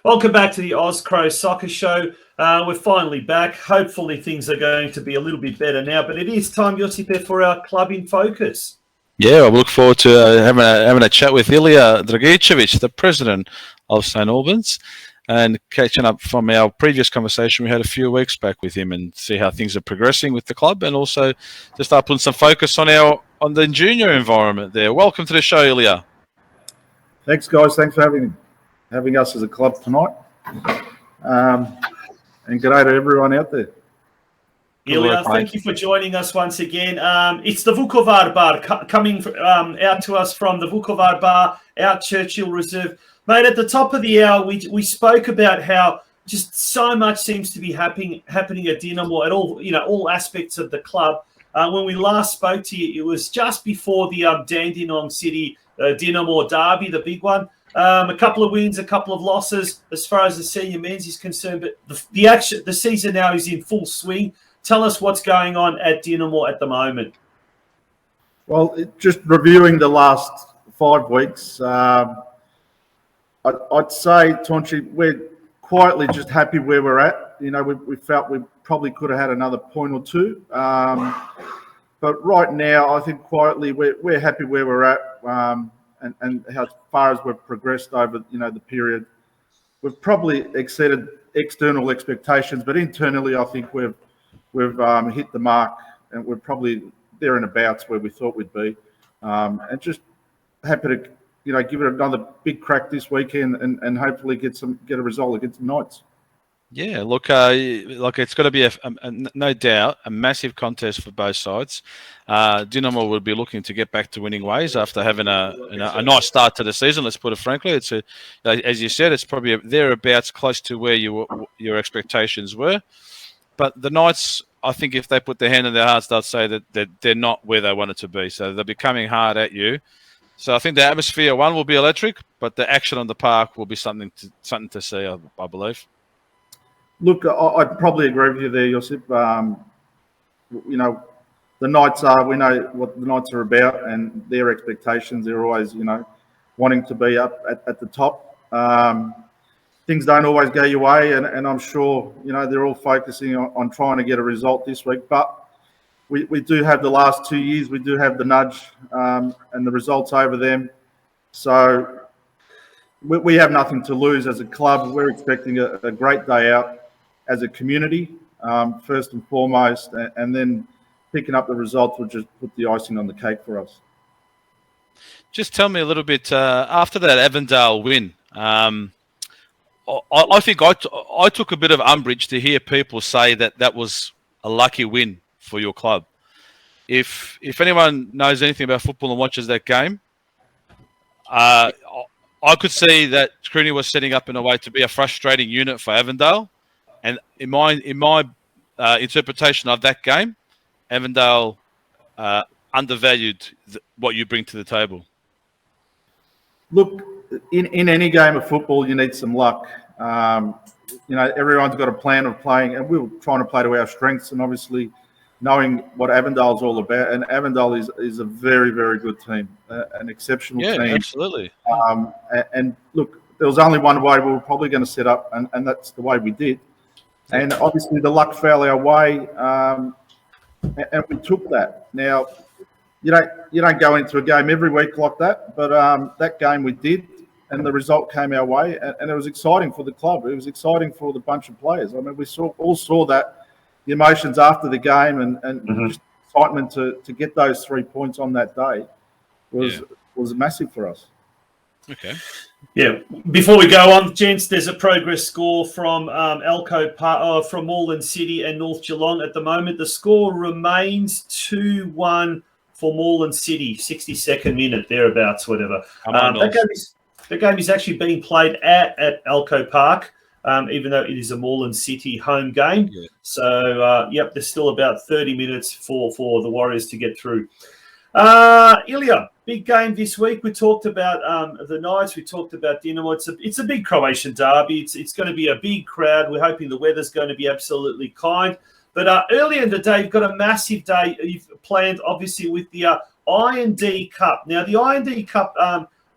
Welcome back to the Oz Cro Soccer Show. We're finally back. Hopefully things are going to be a little bit better now, but it is time, Josipe, for our Club in Focus. Yeah, I look forward to having a chat with ILIJA DRAGICEVIC, the president of St Albans, and catching up from our previous conversation we had a few weeks back with him and see how things are progressing with the club, and also to start putting some focus on the junior environment there. Welcome to the show, ILIJA. Thanks, guys. Thanks for having us as a club tonight. And g'day to everyone out there. ILIJA, thank you for joining us once again. It's the Vukovar Bar coming out to us from the Vukovar Bar out Churchill Reserve. Mate, at the top of the hour, we spoke about how just so much seems to be happening at Dinamo at all aspects of the club. When we last spoke to you, it was just before the Dandenong City Dinamo derby, the big one. A couple of wins, a couple of losses as far as the senior men's is concerned, but the season now is in full swing. Tell us what's going on at Dinamo at the moment. Well, just reviewing the last 5 weeks, I'd say, Tonchi, we're quietly just happy where we're at. You know, we felt we probably could have had another point or two. But right now, I think quietly we're happy where we're at, and how far as we've progressed over the period. We've probably exceeded external expectations, but internally, I think we've hit the mark, and we're probably there and abouts where we thought we'd be. And just happy to give it another big crack this weekend, and hopefully get a result against the Knights. Yeah, look, it's got to be no doubt a massive contest for both sides. Dinamo will be looking to get back to winning ways after having a nice start to the season. Let's put it frankly, it's as you said, it's probably thereabouts close to where your expectations were. But the Knights, I think, if they put their hand in their hearts, they'll say that they're not where they wanted to be. So they'll be coming hard at you. So I think the atmosphere, will be electric, but the action on the park will be something to see, I believe. Look, I'd probably agree with you there, Josip. The Knights we know what the Knights are about, and their expectations, they're always, wanting to be up at the top. Things don't always go your way, and I'm sure, they're all focusing on trying to get a result this week. But we do have the last 2 years, we do have the nudge and the results over them. So we have nothing to lose as a club. We're expecting a great day out as a community, first and foremost, and then picking up the results will just put the icing on the cake for us. Just tell me a little bit, after that Avondale win, I think I took a bit of umbrage to hear people say that was a lucky win for your club. If anyone knows anything about football and watches that game, I could see that Crooney was setting up in a way to be a frustrating unit for Avondale. And in my interpretation of that game, Avondale undervalued what you bring to the table. Look, in any game of football, you need some luck. Everyone's got a plan of playing, and we were trying to play to our strengths, and obviously knowing what Avondale's all about. And Avondale is a very, very good team, an exceptional team. Yeah, absolutely. And look, there was only one way we were probably going to set up, and that's the way we did. And obviously the luck fell our way, and we took that. Now, you don't go into a game every week like that, but that game we did, and the result came our way, and it was exciting for the club. It was exciting for the bunch of players. I mean, we all saw that, the emotions after the game, and just excitement to get those 3 points on that day was massive for us. Okay. Yeah. Before we go on, gents, there's a progress score from from Moreland City and North Geelong at the moment. The score remains 2-1 for Moreland City, 62nd minute, thereabouts, whatever. The game is actually being played at Elco Park, even though it is a Moreland City home game. Yeah. So, there's still about 30 minutes for the Warriors to get through. ILIJA, big game this week. We talked about the Knights. We talked about Dinamo. It's a big Croatian derby. It's going to be a big crowd. We're hoping the weather's going to be absolutely kind. But earlier in the day, you've got a massive day you've planned, obviously, with the I&D Cup. Now, the I&D Cup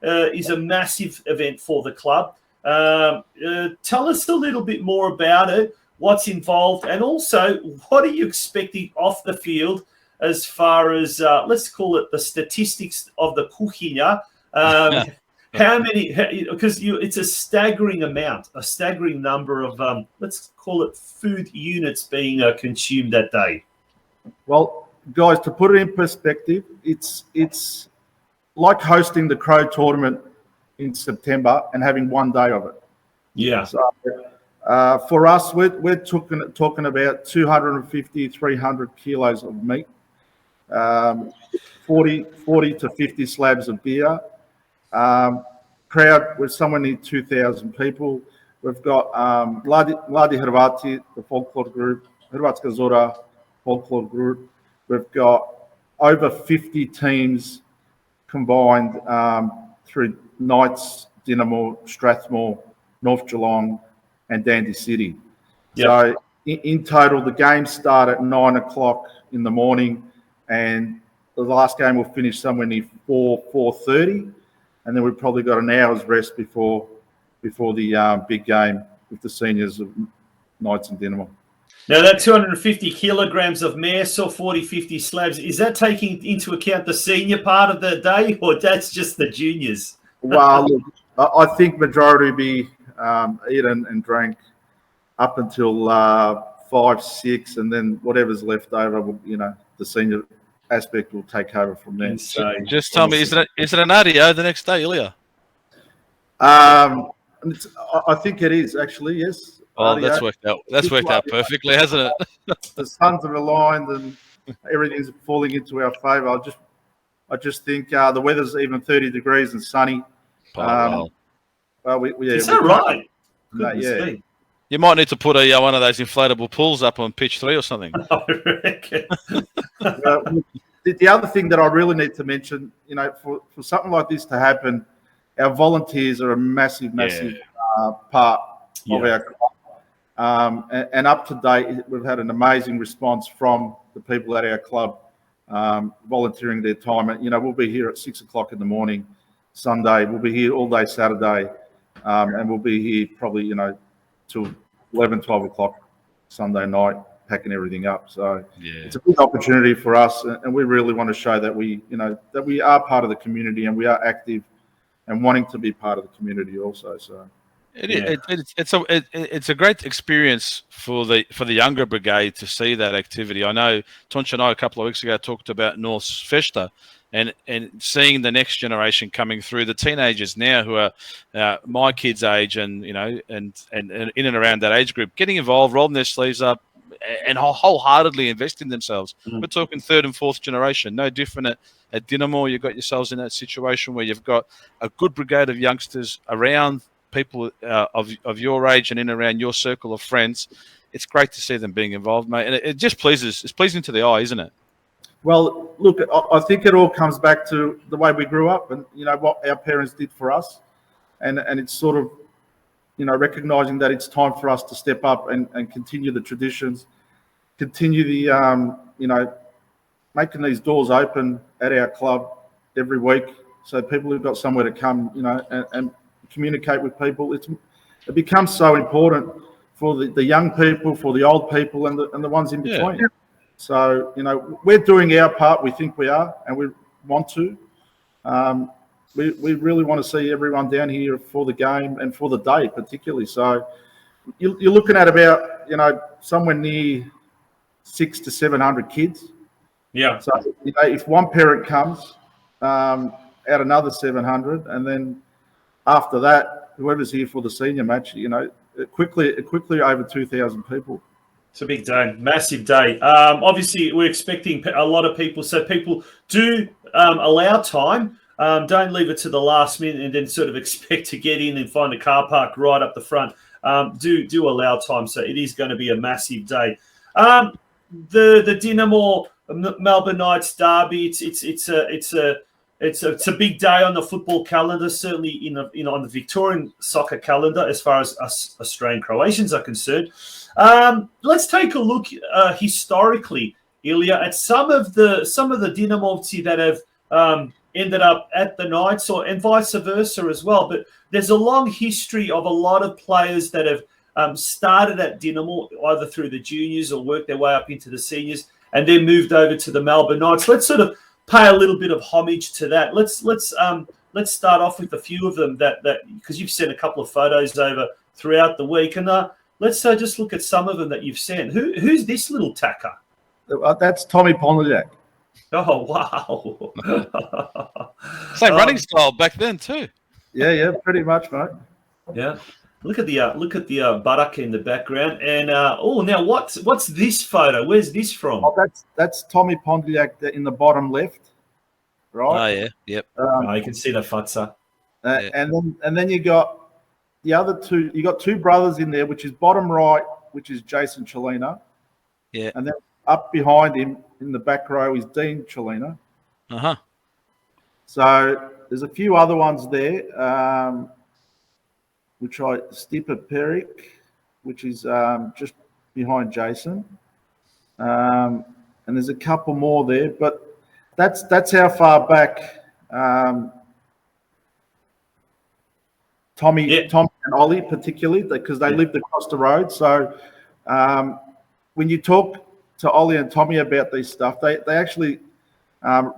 is a massive event for the club. Tell us a little bit more about it, what's involved, and also what are you expecting off the field as far as, let's call it the statistics of the kuhinya. How many, because it's a staggering amount, a staggering number of, let's call it food units being consumed that day. Well, guys, to put it in perspective, it's like hosting the Crow tournament in September and having one day of it. Yeah. So for us, we're talking about 250, 300 kilos of meat, 40 to 50 slabs of beer. Crowd, we're somewhere near 2,000 people. We've got Mladi Hrvati, the folklore group, Hrvatska Zora folklore group. We've got over 50 teams combined through Knights, Dinamo, Strathmore, North Geelong, and Dandy City. Yep. So in total, the games start at 9 o'clock in the morning, and the last game will finish somewhere near 4:30, and then we've probably got an hour's rest before the big game with the seniors of Knights and Dinamo. Now, that 250 kilograms of mess or 40, 50 slabs, is that taking into account the senior part of the day, or that's just the juniors? Well, look, I think majority will be eaten and drank up until 5, 6, and then whatever's left over, the senior aspect will take over from there. So, just tell me, is it an RDO the next day, Ilya? I think it is actually, yes. Oh, that's worked out. That's worked out perfectly, hasn't it? The suns have aligned and everything's falling into our favour. I just think the weather's even 30 degrees and sunny. Wow. Well, is that right? Yeah. You might need to put one of those inflatable pools up on pitch 3 or something. I reckon. The other thing that I really need to mention, for something like this to happen, our volunteers are a massive part of our club. And up to date, we've had an amazing response from the people at our club volunteering their time. And, we'll be here at 6 o'clock in the morning, Sunday. We'll be here all day Saturday. And we'll be here probably, till 11, 12 o'clock Sunday night, packing everything up. So it's a big opportunity for us. And we really want to show that we are part of the community and we are active and wanting to be part of the community also. So. It's a great experience for the younger brigade to see that activity. I know Tonch and I a couple of weeks ago talked about North's Festa and seeing the next generation coming through, the teenagers now who are my kids' age and and in and around that age group, getting involved, rolling their sleeves up, and wholeheartedly invest in themselves. We're talking 3rd and 4th generation, no different at Dinamo. You've got yourselves in that situation where you've got a good brigade of youngsters around people of your age and in and around your circle of friends. It's great to see them being involved, mate. And it just pleases. It's pleasing to the eye, isn't it? Well, look, I think it all comes back to the way we grew up and, what our parents did for us. And it's sort of, recognising that it's time for us to step up and continue the traditions, continue the, making these doors open at our club every week so people have got somewhere to come, and communicate with people. It becomes so important for the young people, for the old people, and the ones in between. Yeah. So we're doing our part. We think we are, and we want to. We really want to see everyone down here for the game and for the day, particularly. So you're looking at about somewhere near 600 to 700 kids. Yeah. So if one parent comes, add another 700, and then after that, whoever's here for the senior match, quickly over 2,000 people. It's a big day, massive day. Obviously, we're expecting a lot of people, so people do allow time. Don't leave it to the last minute and then sort of expect to get in and find a car park right up the front. Do allow time, so it is going to be a massive day. The Dinamo Melbourne Knights derby. It's a big day on the football calendar, certainly on the Victorian soccer calendar as far as us Australian Croatians are concerned. Let's take a look historically, Ilya, at some of the Dinamovci that have ended up at the Knights, and vice versa as well. But there's a long history of a lot of players that have started at Dinamo, either through the juniors or worked their way up into the seniors, and then moved over to the Melbourne Knights. Let's sort of pay a little bit of homage to that. Let's start off with a few of them that because you've sent a couple of photos over throughout the week, and let's just look at some of them that you've sent. Who's this little tacker? That's Tommy Pontiac. Oh wow! Same running style back then too. Yeah, pretty much, mate. Yeah. Look at the buttock in the background, and now what's this photo? Where's this from? Oh, that's Tommy Pontiac in the bottom left, right? Oh yeah, yep. You can see the futsa. Yeah. And then you got the other two. You got two brothers in there, which is bottom right, which is Jason Chelina. Yeah. And then up behind him in the back row is Dean Chelina. So there's a few other ones there, which Stipa Peric, which is just behind Jason. And there's a couple more there, but that's how far back Tommy and Ollie particularly, because they lived across the road. So when you talk to Ollie and Tommy about these stuff, they actually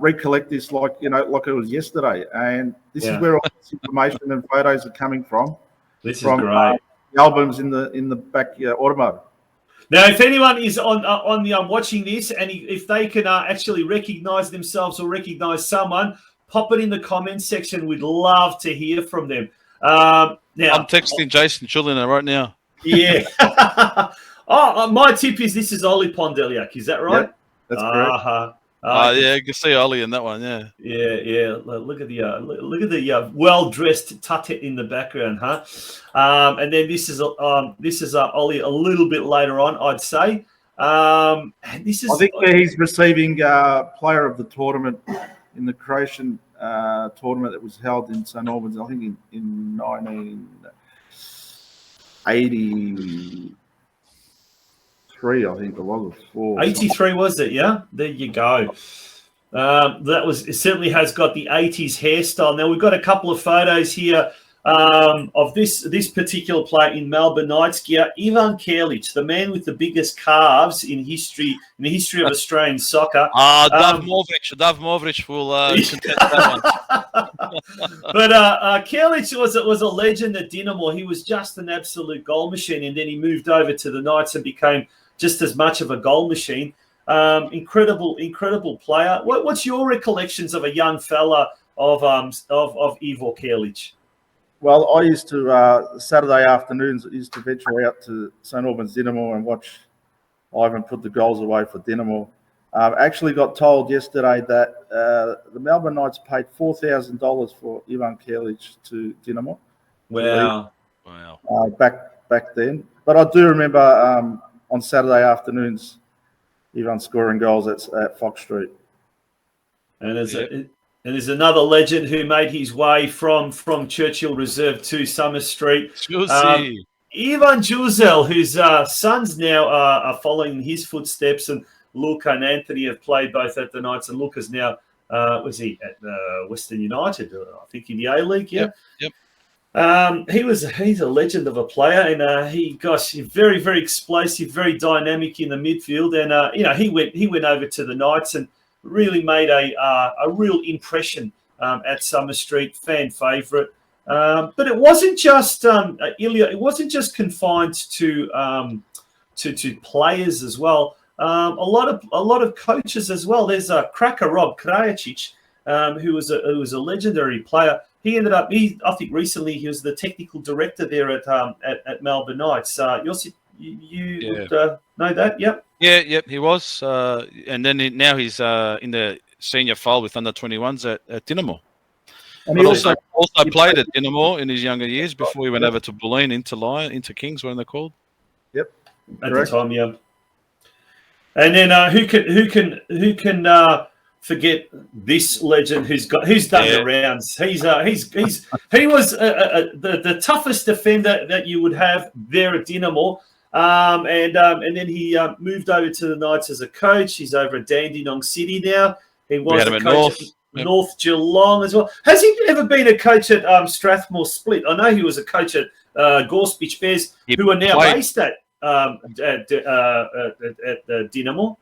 recollect this like it was yesterday. And this is where all this information and photos are coming from. This is great. Albums in the back automotive. Now, if anyone is on the watching this, and if they can actually recognise themselves or recognise someone, pop it in the comments section. We'd love to hear from them. Now I'm texting Jason Chulina right now. Yeah. My tip is this is Ollie Pondeliak. Is that right? Yep, that's correct. Yeah, you can see Ollie in that one. Yeah. Yeah. Look at the well-dressed Tutet in the background, huh? And then this is Ollie a little bit later on, I'd say. And this is. I think he's receiving player of the tournament in the Croatian tournament that was held in St Albans. I think in 1983. I think it was 83 was it? Yeah, there you go. It certainly has got the 80s hairstyle. Now we've got a couple of photos here of this particular player in Melbourne Knights gear, Ivan Kerlic, the man with the biggest calves in the history of Australian soccer. Dav Movric will contest that one. But Kerlic was a legend at Dinamo. He was just an absolute goal machine, and then he moved over to the Knights and became just as much of a goal machine. Incredible player. What's your recollections of a young fella of Ivo Kerlic? Well, I used to Saturday afternoons used to venture out to St Albans Dinamo and watch Ivan put the goals away for Dinamo. Actually got told yesterday that the Melbourne Knights paid $4,000 for Ivan Kerlic to Dinamo. Wow. Back then, but I do remember on Saturday afternoons, Ivan scoring goals at Fox Street. And there's another legend who made his way from Churchill Reserve to Summer Street. Ivan Juzel, whose sons now are following his footsteps, and Luca and Anthony have played both at the Knights, and Luca's now was he at Western United, I think in the A-League, yeah. Yep. He's a legend of a player, and he's very, very explosive, very dynamic in the midfield, and he went over to the Knights and really made a real impression at Summer Street, fan favourite. But it wasn't just Ilya. It wasn't just confined to players as well. A lot of coaches as well. There's Cracker Rob Krajacic, who was a legendary player. He ended up. I think recently he was the technical director there at Melbourne Knights. Josip, you would know that? Yep. Yeah, he was, and then now he's in the senior file with under 21s at Dinamo. And he also played at Dinamo in his younger years before he went over to Bulleen into Kings, when they're called. Yep, at the time, yeah. And then who can forget this legend who's done the rounds? He was the toughest defender that you would have there at Dinamo. And then he moved over to the Knights as a coach. He's over at Dandenong City now. He was we had him at North. North Geelong as well. Has he ever been a coach at Strathmore Split? I know he was a coach at Gorse Bears, who are now based at Dinamo.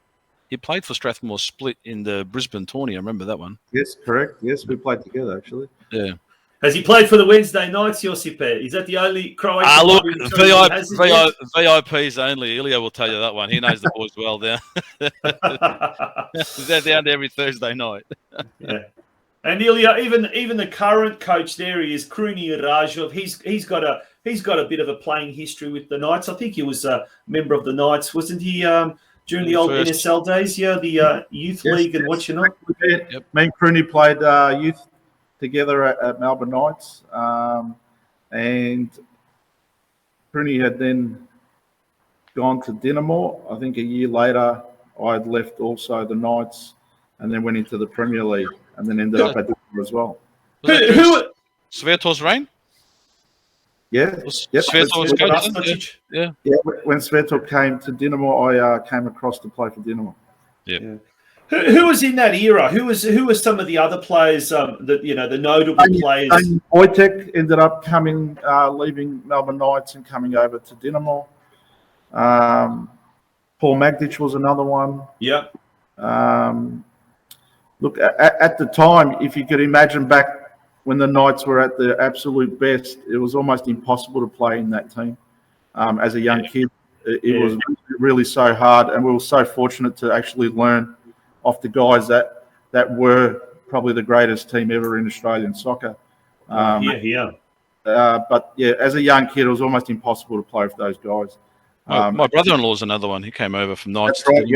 He played for Strathmore Split in the Brisbane tourney. I remember that one. Yes, correct. Yes, we played together, actually. Yeah. Has he played for the Wednesday nights, Josip? Is that the only Croatian? Look, VIPs only. Ilya will tell you that one. He knows the boys well down. They're down there every Thursday night. Yeah. And Ilya, even the current coach there, he is Kruni Rajov. He's got a bit of a playing history with the Knights. I think he was a member of the Knights, wasn't he? During the old NSL days, the youth league and what you know. Yep. Me and Crooney played youth together at Melbourne Knights, and Crooney had then gone to Dinamo. I think a year later, I had left also the Knights, and then went into the Premier League, and then ended up at Dinamo as well. Who Svetos Reign? Yeah. Yep. Sveto was coach. Yeah. When Sveto came to Dinamo, I came across to play for Dinamo. Yeah. Who was in that era? Who were some of the other players the notable players? Wojtek ended up leaving Melbourne Knights and coming over to Dinamo. Paul Magditch was another one. Yeah. Look, at the time, if you could imagine back when the Knights were at their absolute best, it was almost impossible to play in that team. As a young kid, it was really so hard, and we were so fortunate to actually learn off the guys that were probably the greatest team ever in Australian soccer. But as a young kid, it was almost impossible to play with those guys. My brother-in-law is another one. He came over from Knights. That's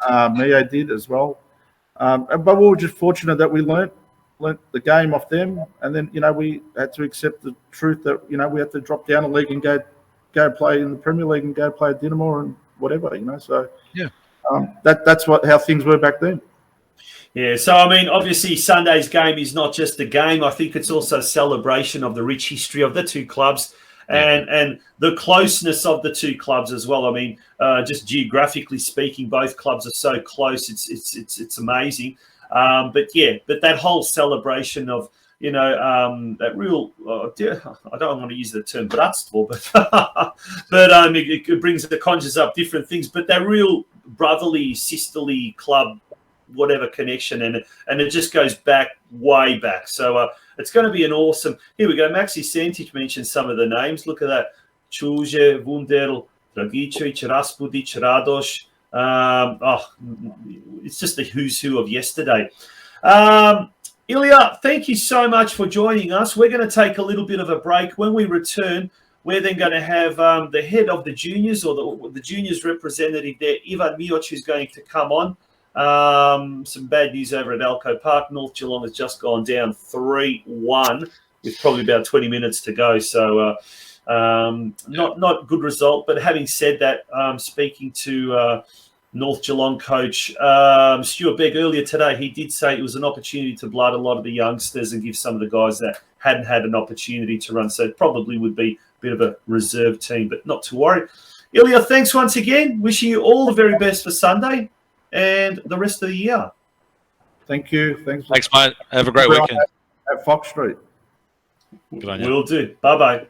right, Mio did as well. But we were just fortunate that we learnt the game off them, and then we had to accept the truth that we had to drop down a league and go play in the Premier League and go play at Dinamo and whatever. So that's how things were back then. Yeah, so I mean, obviously Sunday's game is not just a game. I think it's also a celebration of the rich history of the two clubs and the closeness of the two clubs as well. I mean, just geographically speaking, both clubs are so close. It's amazing. But that whole celebration of that real I don't want to use the term bratstvo, but it conjures up different things. But that real brotherly, sisterly club, whatever connection, and it just goes way back. So it's going to be an awesome. Here we go. Maxi Santic mentioned some of the names. Look at that: Čuže, Wunderl, Dragicevic, Raspudic, Radoš. It's just the who's who of yesterday. Ilya, thank you so much for joining us. We're going to take a little bit of a break. When we return, we're then going to have the head of the juniors, or the juniors representative there, Ivan MIOC, who's going to come on. Some bad news over at Elko Park. North Geelong has just gone down 3-1 with probably about 20 minutes to go. So not good result. But having said that, speaking to North Geelong coach Stuart Begg earlier today, he did say it was an opportunity to blood a lot of the youngsters and give some of the guys that hadn't had an opportunity to run. So it probably would be a bit of a reserve team, but not to worry. Ilya, thanks once again. Wishing you all the very best for Sunday and the rest of the year. Thank you. Thanks, mate. Have a great weekend. At Fox Street. Good on you. Will do. Bye-bye.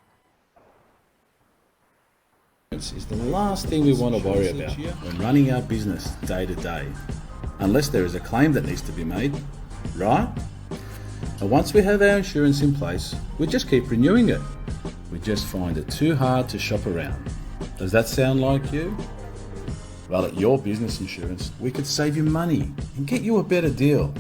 Is the last thing we want to worry about when running our business day to day, unless there is a claim that needs to be made, right? And once we have our insurance in place, we just keep renewing it. We just find it too hard to shop around. Does that sound like you? Well, at Your Business Insurance, we could save you money and get you a better deal.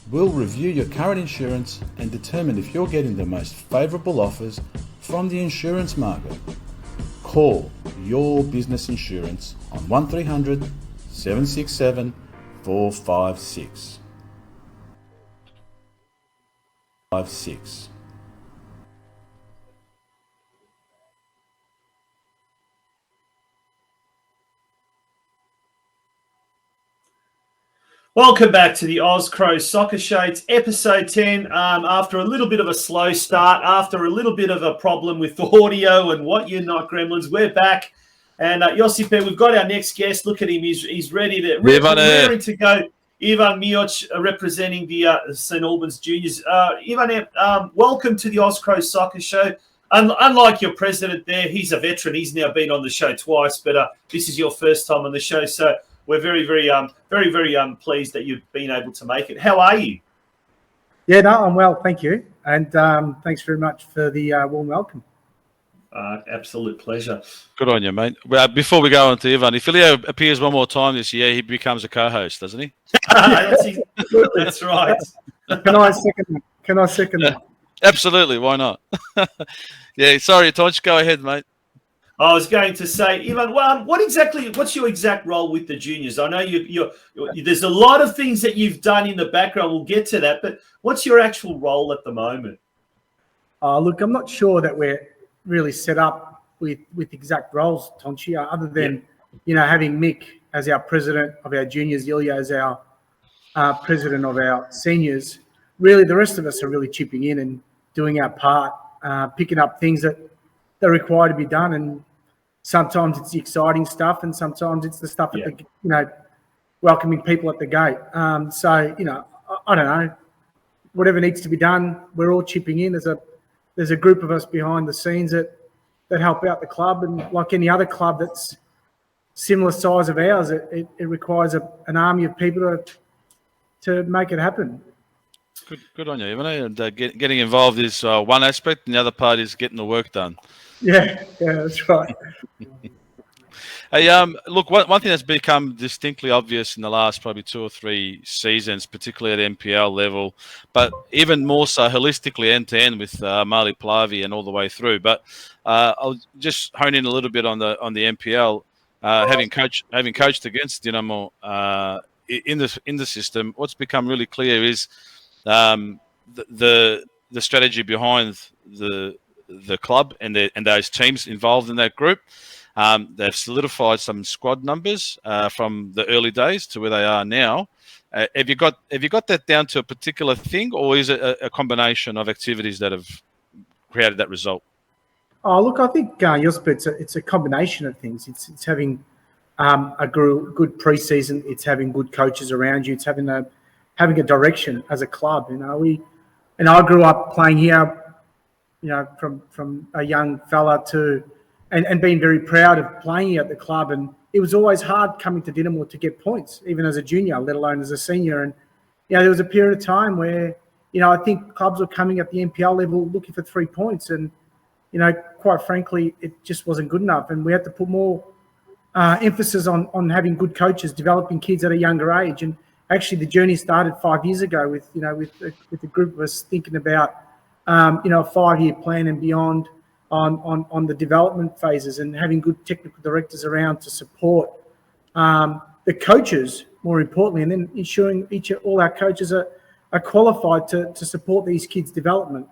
We'll review your current insurance and determine if you're getting the most favourable offers from the insurance market. Call Your Business Insurance on 1300 767 456. Welcome back to the Oz Cro Soccer Show. It's episode 10. After a little bit of a slow start, after a little bit of a problem with the audio and what you're not, Gremlins, we're back. And Josip, we've got our next guest. Look at him. He's ready to go. Ivan MIOC representing the St Albans Juniors. Ivan, welcome to the Oz Cro Soccer Show. Unlike your president there, he's a veteran. He's now been on the show twice, but this is your first time on the show. So we're very pleased that you've been able to make it. How are you? Yeah, no, I'm well, thank you. And thanks very much for the warm welcome. Absolute pleasure. Good on you, mate. Well, before we go on to Ivan, if Ilya appears one more time this year, he becomes a co-host, doesn't he? That's right. Can I second that? Absolutely, why not? Yeah, sorry, Tonch, go ahead, mate. I was going to say, Ivan, what's your exact role with the juniors? I know there's a lot of things that you've done in the background. We'll get to that, but what's your actual role at the moment? Look, I'm not sure that we're really set up with exact roles, Tonchi, other than, having Mick as our president of our juniors, Ilya as our president of our seniors. Really, the rest of us are really chipping in and doing our part, picking up things that are required to be done. And sometimes it's the exciting stuff, and sometimes it's the stuff at the, welcoming people at the gate. So, I don't know, whatever needs to be done, we're all chipping in. There's a group of us behind the scenes that help out the club, and like any other club that's similar size of ours, it requires an army of people to make it happen. Good on you, Ivan. And getting involved is one aspect, and the other part is getting the work done. Yeah, that's right. Hey, look, one thing that's become distinctly obvious in the last probably 2 or 3 seasons, particularly at NPL level, but even more so holistically end-to-end with Marley Plavi and all the way through. But I'll just hone in a little bit on the NPL, having coached against Dinamo in the system. What's become really clear is the strategy behind the club and those teams involved in that group. They've solidified some squad numbers from the early days to where they are now. Have you got that down to a particular thing, or is it a combination of activities that have created that result? Oh, look, I think Josip, it's a combination of things. It's having a good pre-season. It's having good coaches around you. It's having a direction as a club. I grew up playing here, from a young fella to. And being very proud of playing at the club. And it was always hard coming to Dinamo to get points, even as a junior, let alone as a senior. And, there was a period of time where, I think clubs were coming at the NPL level looking for 3 points. And, quite frankly, it just wasn't good enough. And we had to put more emphasis on having good coaches, developing kids at a younger age. And actually the journey started 5 years ago with a group of us thinking about, a 5-year plan and beyond, on the development phases, and having good technical directors around to support the coaches, more importantly, and then ensuring all our coaches are qualified to support these kids' development.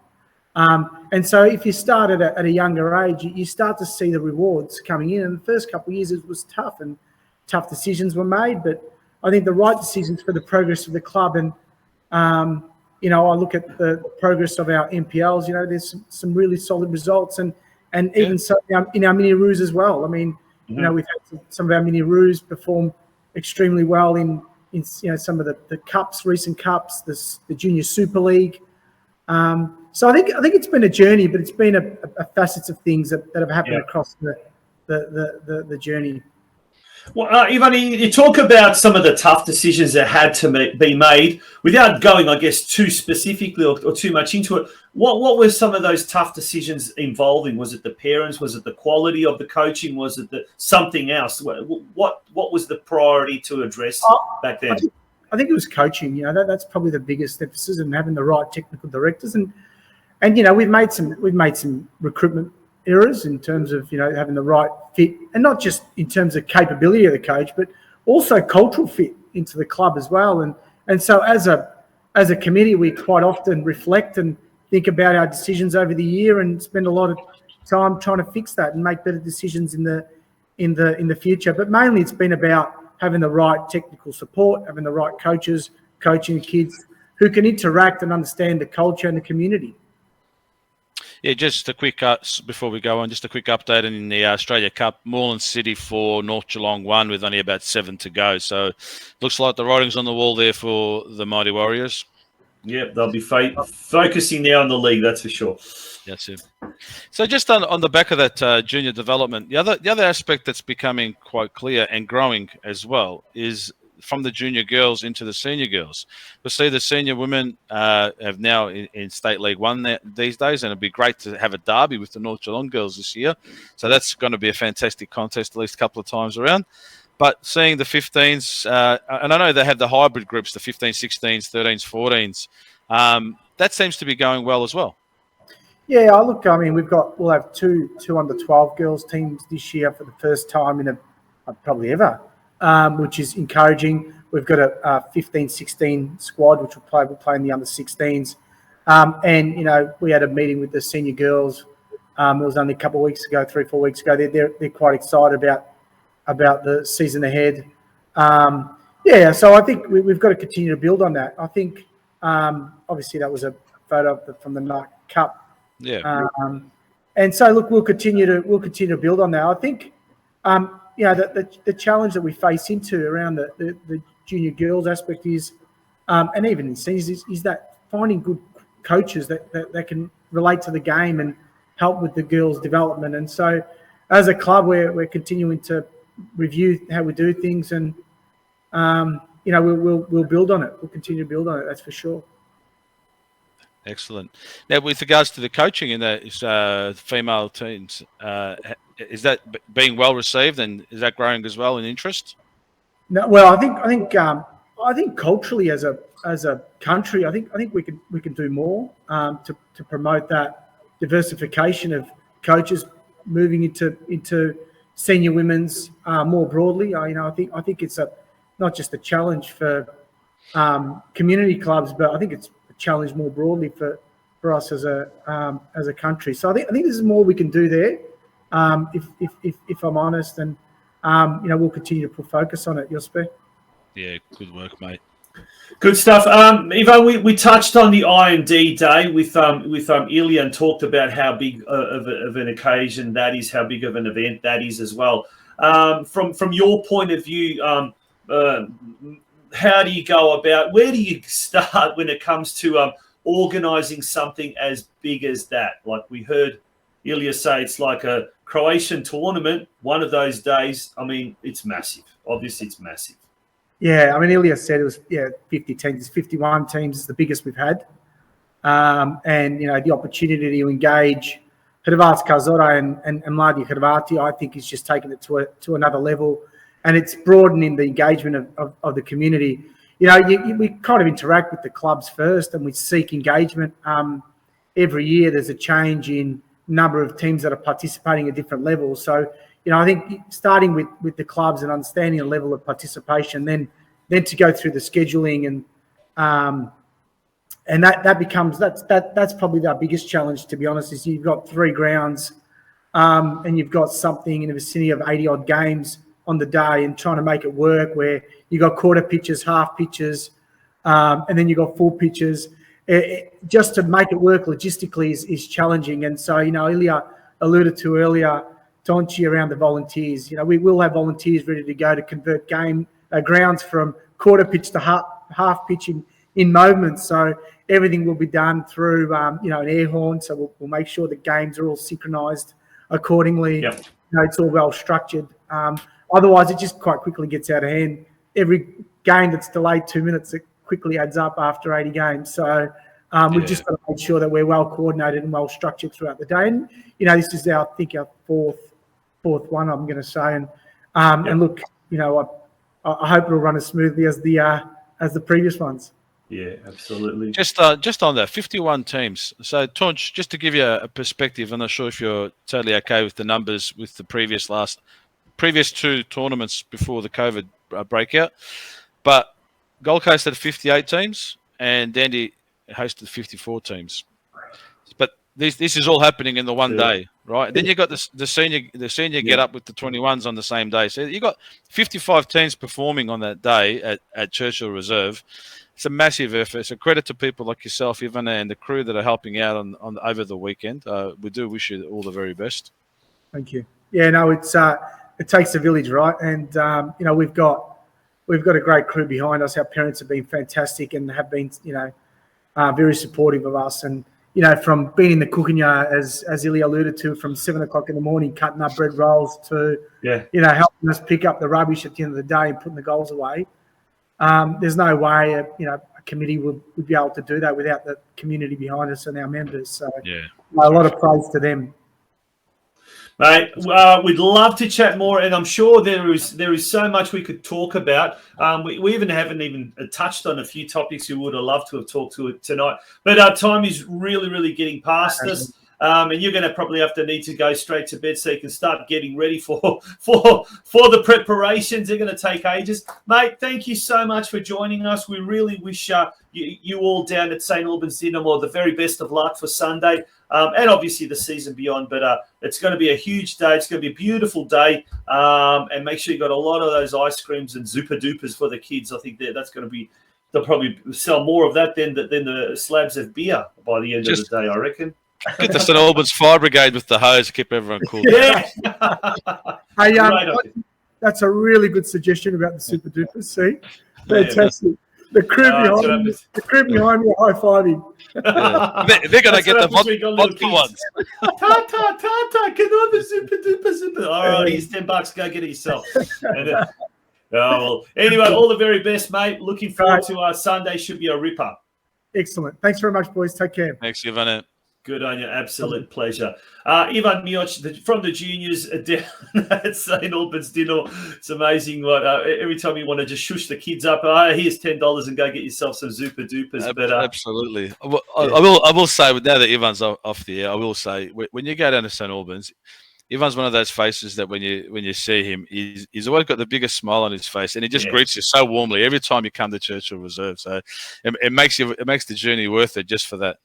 And so if you start at a younger age, you start to see the rewards coming in. And the first couple of years it was tough, and tough decisions were made, but I think the right decisions for the progress of the club. And I look at the progress of our NPLs. There's some really solid results, and even so in our mini roos as well. I mean, we've had some of our mini roos perform extremely well in some of the cups, recent cups, the Junior Super League. So I think it's been a journey, but it's been a facets of things that have happened across the journey. Well, Ivan, you talk about some of the tough decisions that had to be made. Without going, I guess, too specifically or too much into it, what were some of those tough decisions involving? Was it the parents? Was it the quality of the coaching? Was it something else? What was the priority to address back then? I think it was coaching. That's probably the biggest emphasis, and having the right technical directors. And we've made some recruitment errors in terms of having the right fit, and not just in terms of capability of the coach, but also cultural fit into the club as well. And so as a committee, we quite often reflect and think about our decisions over the year, and spend a lot of time trying to fix that and make better decisions in the future. But mainly it's been about having the right technical support, having the right coaches, coaching the kids who can interact and understand the culture and the community. Yeah, just a quick before we go on, just a quick update in the Australia Cup. Moreland City 4, North Geelong 1 with only about 7 to go. So looks like the writing's on the wall there for the Mighty Warriors. Yep, they'll be focusing now on the league, that's for sure. That's it. So just on the back of that junior development, the other aspect that's becoming quite clear and growing as well is from the junior girls into the senior girls. We see the senior women have now in State League 1 these days, and it'd be great to have a derby with the North Geelong girls this year. So that's going to be a fantastic contest at least a couple of times around. But seeing the 15s, and I know they have the hybrid groups, the 15s, 16s, 13s, 14s, that seems to be going well as well. Yeah, look, I mean, we'll have two under 12 girls teams this year for the first time in probably ever, which is encouraging. We've got a 15-16 squad, which we'll play in the under 16s. And, you know, we had a meeting with the senior girls. It was only a couple of weeks ago, 3-4 weeks ago. They're quite excited about the season ahead. Yeah, so I think we've got to continue to build on that. I think, obviously, that was a photo from the Night Cup. Yeah. And so, look, we'll continue to build on that. I think, you know, the challenge that we face into around the junior girls aspect is, and even in seniors, is that finding good coaches that can relate to the game and help with the girls' development. And so, as a club, we're continuing to review how we do things, and you know, we'll build on it. We'll continue to build on it. That's for sure. Excellent. Now, with regards to the coaching in the female teams, is that being well received, and is that growing as well in interest? No, well, I think culturally as a country, I think we can do more to promote that diversification of coaches moving into senior women's more broadly. You know, I think it's not just a challenge for community clubs, but I think it's challenge more broadly for us as a country. So I think there's more we can do there, if I'm honest, and you know, we'll continue to put focus on it. Jospe. Yeah, good work, mate. Good stuff. Ivo, we touched on the I&D day with Ilya and talked about how big of an occasion that is, how big of an event that is as well. From your point of view, how do you go about, where do you start when it comes to organising something as big as that? Like we heard Ilya say, it's like a Croatian tournament, one of those days. I mean, it's massive. Obviously, it's massive. Yeah, I mean, Ilya said it was 50 teams, 51 teams is the biggest we've had. And, you know, the opportunity to engage Hrvatska Zora and Mladi Hrvati, I think, is just taking it to another level. And it's broadening the engagement of the community. You know, we kind of interact with the clubs first, and we seek engagement. Every year there's a change in number of teams that are participating at different levels. So, you know, I think starting with the clubs and understanding the level of participation, then to go through the scheduling and that becomes that's probably our biggest challenge, to be honest. Is you've got 3 grounds and you've got something in the vicinity of 80 odd games on the day, and trying to make it work where you got quarter pitches, half pitches, and then you got full pitches. Just to make it work logistically is challenging. And so, you know, Ilya alluded to earlier, Tonchi, around the volunteers. You know, we will have volunteers ready to go to convert grounds from quarter pitch to half pitch in moments. So everything will be done through, you know, an air horn. So we'll make sure the games are all synchronised accordingly. Yep. You know, it's all well structured. Otherwise, it just quite quickly gets out of hand. Every game that's delayed 2 minutes, it quickly adds up after 80 games. So we've just got to make sure that we're well coordinated and well structured throughout the day. And, you know, this is our fourth one, I'm going to say. And look, you know, I hope it'll run as smoothly as the previous ones. Yeah, absolutely. Just on that, 51 teams. So, Tonch, just to give you a perspective, I'm not sure if you're totally okay with the numbers with the previous 2 tournaments before the COVID breakout, but Gold Coast had 58 teams and Dandy hosted 54 teams. But this is all happening in the one day, right? Then you got the senior get up with the 21s on the same day. So you got 55 teams performing on that day at Churchill Reserve. it's a massive effort. It's a credit to people like yourself, Ivan, and the crew that are helping out on over the weekend. We do wish you all the very best. Thank you. Yeah, no, it takes a village, right? And you know, we've got a great crew behind us. Our parents have been fantastic and have been, you know, very supportive of us. And you know, from being in the cooking yard, as Ilya alluded to, from 7 o'clock in the morning, cutting up bread rolls to, you know, helping us pick up the rubbish at the end of the day and putting the goals away. There's no way, a committee would be able to do that without the community behind us and our members. So, a lot of praise to them. Mate, we'd love to chat more, and I'm sure there is so much we could talk about. We haven't even touched on a few topics we would have loved to have talked to tonight. But our time is really getting past us. And you're going to probably need to go straight to bed so you can start getting ready for the preparations. They're going to take ages. Mate, thank you so much for joining us. We really wish you all down at St Albans Dinamo the very best of luck for Sunday and obviously the season beyond. But it's going to be a huge day. It's going to be a beautiful day. And make sure you got a lot of those ice creams and Zupa Dupas for the kids. I think that's going to be – they'll probably sell more of that than the slabs of beer by the end of the day, I reckon. Get the St Albans Fire Brigade with the hose to keep everyone cool. Yeah. Hey, that's a really good suggestion about the Super Dupers. See, fantastic. The crew behind me are high-fiving. They're going to get the vodka ones. Ta, get on the Super Duper. All right, here's $10. Go get it yourself. Well, anyway, all the very best, mate. Looking forward to our Sunday. Should be a ripper. Excellent. Thanks very much, boys. Take care. Thanks, Ivan. Good on you. Absolute pleasure. Ivan MIOC from the juniors down at St Albans Dinamo. It's amazing what every time you want to just shush the kids up, here's $10 and go get yourself some Zupa Dupas. Absolutely. I will say, now that Ivan's off the air, I will say, when you go down to St Albans, Ivan's one of those faces that when you see him, he's always got the biggest smile on his face, and he just greets you so warmly every time you come to Churchill Reserve. So it makes the journey worth it just for that.